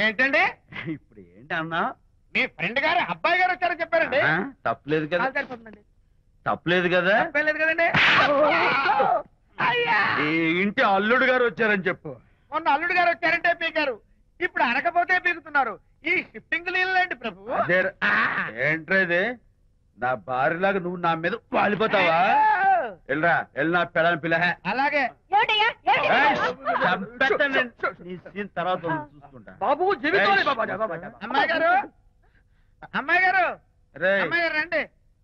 ఏంటండి ఇప్పుడు ఏంటి అన్నా? మీ ఫ్రెండ్ గారు అబ్బాయి గారు వచ్చారని చెప్పారండి. తప్పలేదు కదా? సరిపోతుందండి. తప్పలేదు కదా? తప్పలేదు కదండి. ఈ ఇంటి అల్లుడు గారు వచ్చారని చెప్పు. మొన్న అల్లుడు గారు వచ్చారంటే పీకారు, ఇప్పుడు అనకపోతే పీకుతున్నారు. ఈ షిఫ్టింగ్ లీలండి ప్రభు. ఏంట్రా ఇది? నా భార్యలాగా నువ్వు నా మీద వాలిపోతావా? వెళ్ళరా, వెళ్ళి నా పెళ్ళని పిల్ల. అలాగే తర్వాత చూసుకుంటా. బాబు అమ్మాయి గారు, అమ్మాయి గారు, అమ్మాయి గారు రండి.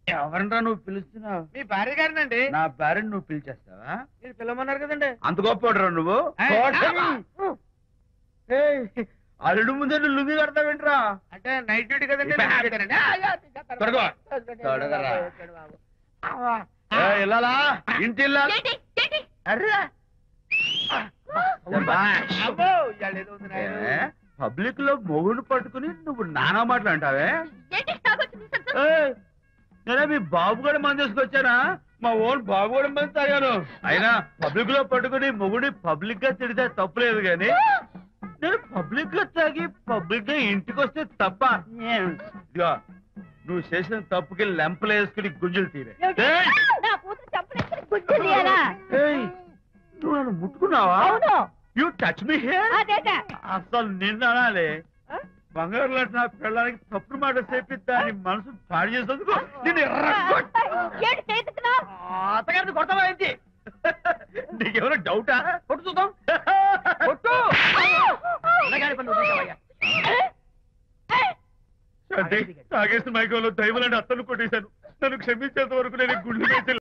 ఎవరంటా నువ్వు పిలుస్తున్నావు? మీ భార్య గారినండి. నా భార్యను నువ్వు పిలిచేస్తావా? మీరు పిలవమన్నారు కదండి. అంత గొప్ప నువ్వు? అల్లుడు ముందే నువ్వు లుంగి కడతావేంట్రా? అంటే నైట్ డ్యూటీ కదండి. ఇంటి పబ్లిక్ లో మొగుడు పట్టుకుని నువ్వు నానా మాటలు అంటావే? నేనే మీ బాబు కూడా మంది తీసుకొచ్చానా? మా ఓన్ బాబు కూడా మంది తాగాను. అయినా పబ్లిక్ లో పట్టుకుని మొగుడి పబ్లిక్ గా తిడితే తప్పులేదు గాని నేను పబ్లిక్ గా తాగి పబ్లిక్ గా ఇంటికి వస్తే తప్ప. ఇదిగో నువ్వు చేసిన తప్పుకి లెంపలు వేసుకుని గుంజులు తీరే. నువ్వు నన్ను ముట్టుకున్నావా? You touch me here. అసలు నిన్న అనాలి. బంగారు లాంటి నా పిల్లలకి తప్పుడు మాట చెప్పిద్దా అని మనసు పాడు చేసేందుకు అత్తగారిని కొడతావా ఏంటి? నీకేమైనా డౌటా? కొట్టు చూద్దాం. కొట్టు. తాగేసిన మైకంలో దైవలాంటి అత్తను కొట్టేశాను. నన్ను క్షమించేంత వరకు నేను గుండె